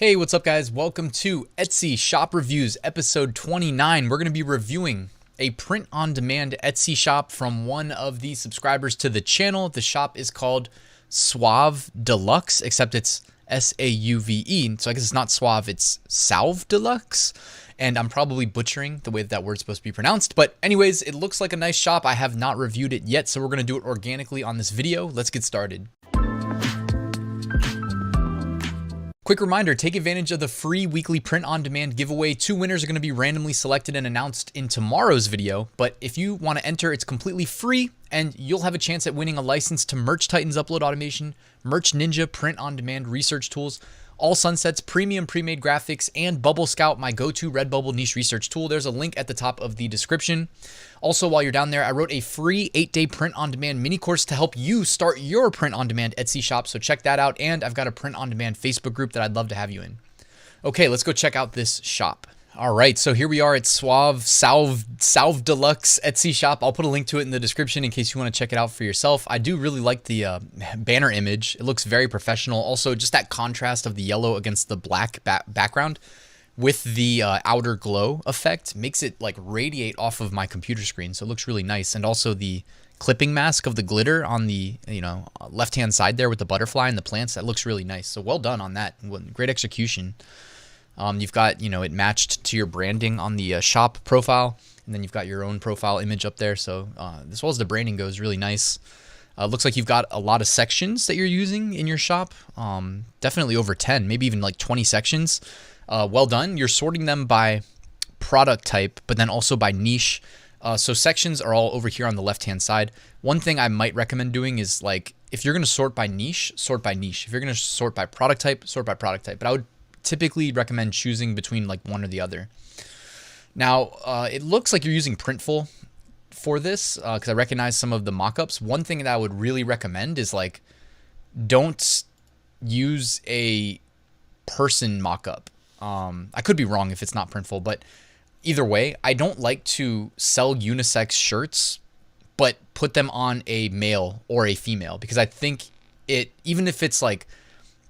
Hey, what's up guys? Welcome to Etsy Shop Reviews episode 29. We're going to be reviewing a print-on-demand Etsy shop from one of the subscribers to the channel. The shop is called Sauve Deluxe, except it's S-A-U-V-E. So I guess it's not Suave, it's Sauve Deluxe. And I'm probably butchering the way that word's supposed to be pronounced. But anyways, it looks like a nice shop. I have not reviewed it yet, so we're going to do it organically on this video. Let's get started. Quick reminder, take advantage of the free weekly print-on-demand giveaway. 2 winners are going to be randomly selected and announced in tomorrow's video. But if you want to enter, it's completely free, and you'll have a chance at winning a license to Merch Titans Upload Automation, Merch Ninja print-on-demand research tools, All Sunsets premium pre-made graphics, and Bubble Scout, my go-to Redbubble niche research tool. There's a link at the top of the description. Also, while you're down there, I wrote a free 8-day print-on-demand mini course to help you start your print-on-demand Etsy shop, so check that out. And I've got a print-on-demand Facebook group that I'd love to have you in. Okay, let's go check out this shop. All right, so here we are at Sauve Deluxe Etsy shop. I'll put a link to it in the description in case you want to check it out for yourself. I do really like the banner image. It looks very professional. Also, just that contrast of the yellow against the black background with the outer glow effect makes it like radiate off of my computer screen. So it looks really nice. And also the clipping mask of the glitter on the left-hand side there with the butterfly and the plants, that looks really nice. So well done on that. Great execution. You've got, it matched to your branding on the shop profile, and then you've got your own profile image up there. So as well as the branding goes, really nice. Looks like you've got a lot of sections that you're using in your shop. Definitely over 10, maybe even like 20 sections. Well done. You're sorting them by product type, but then also by niche. So sections are all over here on the left-hand side. One thing I might recommend doing is, like, if you're going to sort by niche, sort by niche. If you're going to sort by product type, sort by product type. But I would typically recommend choosing between like one or the other. Now, it looks like you're using Printful for this because I recognize some of the mockups. One thing that I would really recommend is, like, don't use a person mockup. I could be wrong if it's not Printful, but either way, I don't like to sell unisex shirts but put them on a male or a female, because I think it, even if it's like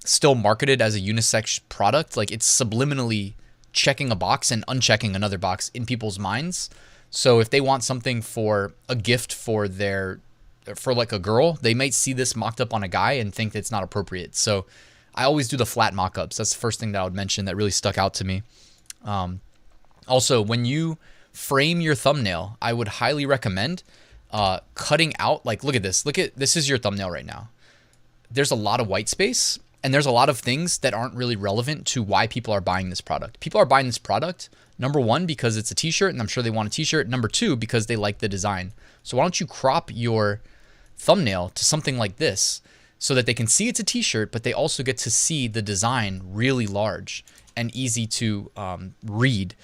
still marketed as a unisex product, like, it's subliminally checking a box and unchecking another box in people's minds. So if they want something for a gift for like a girl, they might see this mocked up on a guy and think that it's not appropriate. So I always do the flat mock-ups. That's the first thing that I would mention that really stuck out to me. Also, when you frame your thumbnail, I would highly recommend cutting out, like, look at this. This is your thumbnail right now. There's a lot of white space, and there's a lot of things that aren't really relevant to why people are buying this product. People are buying this product, number one, because it's a t-shirt, and I'm sure they want a t-shirt. Number two, because they like the design. So why don't you crop your thumbnail to something like this so that they can see it's a t-shirt, but they also get to see the design really large and easy to read.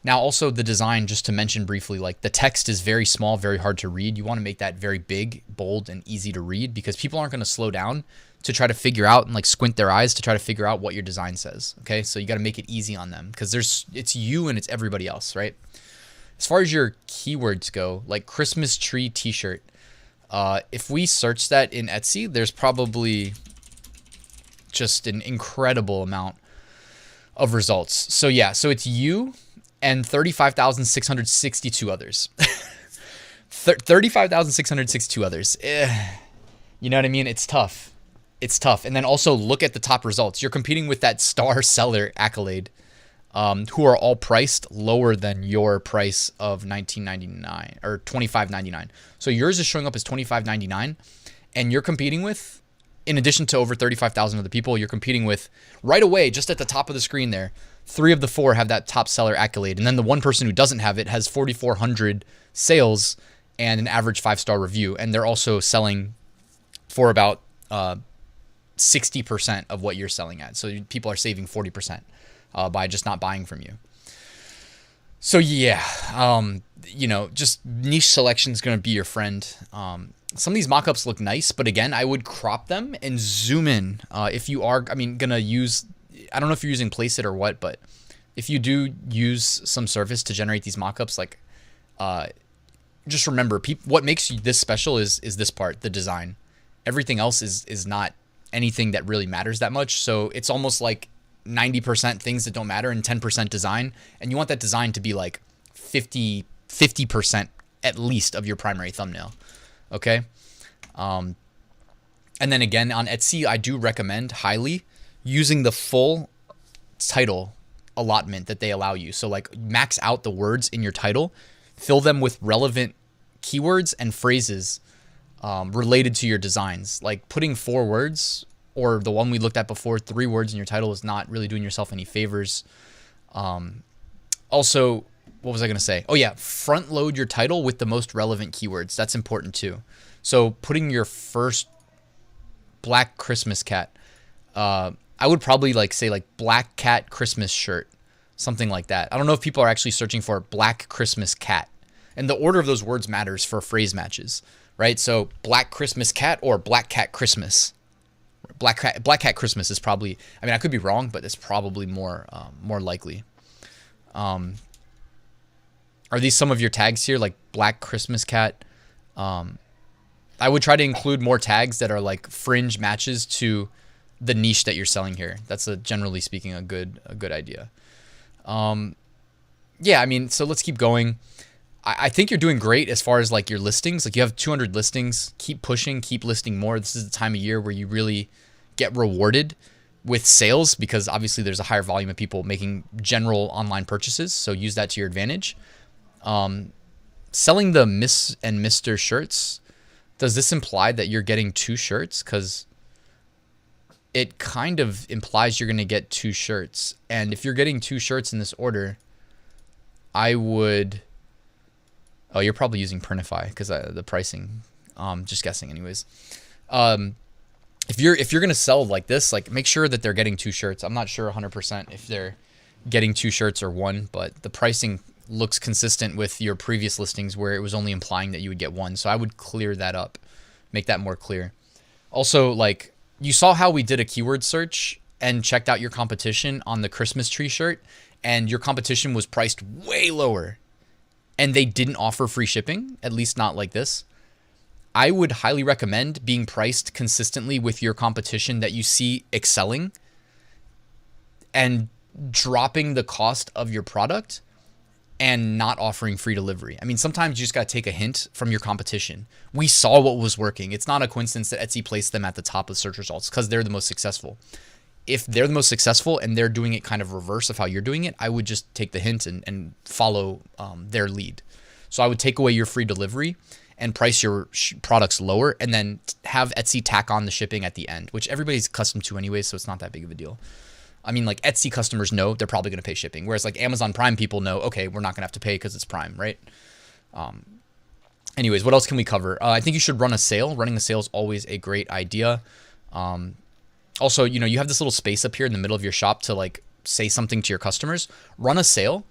Now, also the design, just to mention briefly, like, the text is very small, very hard to read. You want to make that very big, bold, and easy to read, because people aren't going to slow down to try to figure out and, like, squint their eyes to try to figure out what your design says. Okay, so you got to make it easy on them, because it's you and it's everybody else, right? As far as your keywords go, like Christmas tree t-shirt, if we search that in Etsy, there's probably just an incredible amount of results. So yeah, so it's you and 35,662 others. 35,662 others. You know what I mean? It's tough. It's tough. And then also look at the top results. You're competing with that star seller accolade, who are all priced lower than your price of $19.99 or $25.99. So yours is showing up as $25.99, and you're competing with, in addition to over 35,000 other people, you're competing with, right away, just at the top of the screen there, 3 of the 4 have that top seller accolade. And then the one person who doesn't have it has 4,400 sales and an average 5-star review. And they're also selling for about 60% of what you're selling at. So people are saving 40% by just not buying from you. So yeah, just niche selection is going to be your friend. Some of these mockups look nice, but again, I would crop them and zoom in. If you are, going to use, I don't know if you're using Placeit or what, but if you do use some service to generate these mockups, like, just remember, what makes this special is this part, the design. Everything else is not anything that really matters that much. So it's almost like 90% things that don't matter and 10% design. And you want that design to be like 50% at least of your primary thumbnail. Okay. And then again on Etsy, I do recommend highly using the full title allotment that they allow you. So like max out the words in your title, fill them with relevant keywords and phrases related to your designs. Like putting 4 words, or the one we looked at before, 3 words in your title is not really doing yourself any favors. Also, what was I going to say? Oh yeah, front load your title with the most relevant keywords. That's important too. So putting your first black Christmas cat, I would probably like say like black cat Christmas shirt, something like that. I don't know if people are actually searching for black Christmas cat, and the order of those words matters for phrase matches, right? So black Christmas cat or black cat Christmas. Black cat Christmas is probably, I mean, I could be wrong, but it's probably more likely. Are these some of your tags here, like black Christmas cat? I would try to include more tags that are like fringe matches to the niche that you're selling here. That's generally speaking a good idea. Yeah, I mean, so let's keep going. I think you're doing great as far as like your listings. Like you have 200 listings. Keep pushing, keep listing more. This is the time of year where you really get rewarded with sales, because obviously there's a higher volume of people making general online purchases. So use that to your advantage. Selling the Miss and Mr. shirts, does this imply that you're getting 2 shirts? Because it kind of implies you're going to get 2 shirts. And if you're getting 2 shirts in this order, I would... Oh, you're probably using Printify because the pricing. Just guessing, anyways. If you're gonna sell like this, like make sure that they're getting 2 shirts. I'm not sure 100% if they're getting 2 shirts or 1, but the pricing looks consistent with your previous listings where it was only implying that you would get 1. So I would clear that up, make that more clear. Also, like you saw how we did a keyword search and checked out your competition on the Christmas tree shirt, and your competition was priced way lower. And they didn't offer free shipping, at least not like this. I would highly recommend being priced consistently with your competition that you see excelling and dropping the cost of your product and not offering free delivery. I mean, sometimes you just got to take a hint from your competition. We saw what was working. It's not a coincidence that Etsy placed them at the top of search results because they're the most successful. If they're the most successful and they're doing it kind of reverse of how you're doing it, I would just take the hint and follow their lead. So I would take away your free delivery and price your products lower, and then have Etsy tack on the shipping at the end, which everybody's accustomed to anyway, so it's not that big of a deal. I mean, like Etsy customers know they're probably going to pay shipping, whereas like Amazon Prime people know, okay, we're not going to have to pay because it's Prime, right? Anyways, what else can we cover? I think you should run a sale. Running a sale is always a great idea. Also, you know, you have this little space up here in the middle of your shop to like say something to your customers. Run a sale.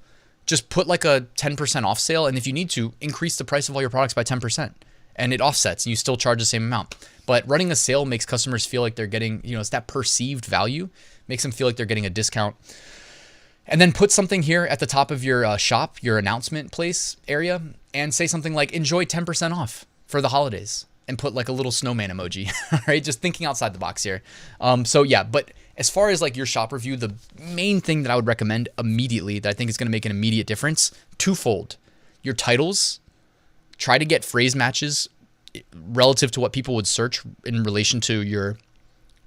Just put like a 10% off sale. And if you need to, increase the price of all your products by 10%. And it offsets and you still charge the same amount. But running a sale makes customers feel like they're getting, you know, it's that perceived value. Makes them feel like they're getting a discount. And then put something here at the top of your shop, your announcement place area, and say something like, enjoy 10% off for the holidays. And put like a little snowman emoji, right? Just thinking outside the box here. So yeah, but as far as like your shop review, the main thing that I would recommend immediately that I think is going to make an immediate difference, twofold. Your titles, try to get phrase matches relative to what people would search in relation to your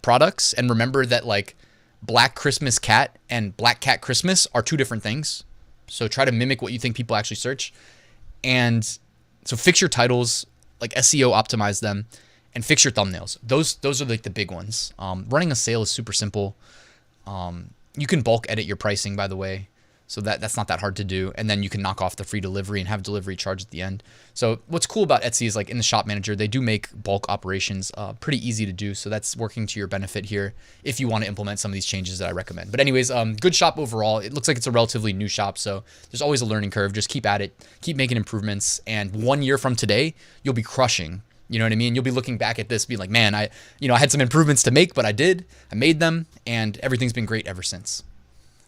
products. And remember that like Black Christmas Cat and Black Cat Christmas are 2 different things. So try to mimic what you think people actually search. And so fix your titles, like SEO optimize them, and fix your thumbnails. Those are like the big ones. Running a sale is super simple. You can bulk edit your pricing, by the way. So that's not that hard to do. And then you can knock off the free delivery and have delivery charge at the end. So what's cool about Etsy is like in the shop manager, they do make bulk operations pretty easy to do. So that's working to your benefit here if you want to implement some of these changes that I recommend. But anyways, good shop overall. It looks like it's a relatively new shop. So there's always a learning curve. Just keep at it, keep making improvements. And 1 year from today, you'll be crushing. You know what I mean? You'll be looking back at this being like, man, I had some improvements to make, but I made them, and everything's been great ever since.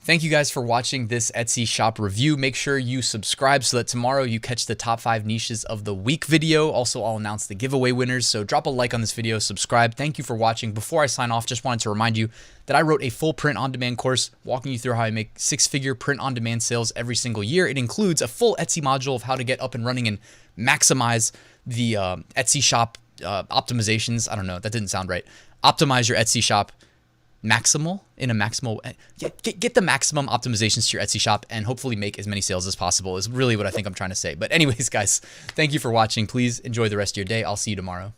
Thank you guys for watching this Etsy shop review. Make sure you subscribe so that tomorrow you catch the top 5 niches of the week video. Also, I'll announce the giveaway winners. So drop a like on this video, subscribe. Thank you for watching. Before I sign off, just wanted to remind you that I wrote a full print-on-demand course walking you through how I make 6-figure print-on-demand sales every single year. It includes a full Etsy module of how to get up and running and maximize the Etsy shop optimizations. I don't know, that didn't sound right. Optimize your Etsy shop maximal in a maximal get the maximum optimizations to your Etsy shop and hopefully make as many sales as possible is really what I think I'm trying to say. But anyways, guys, thank you for watching. Please enjoy the rest of your day. I'll see you tomorrow.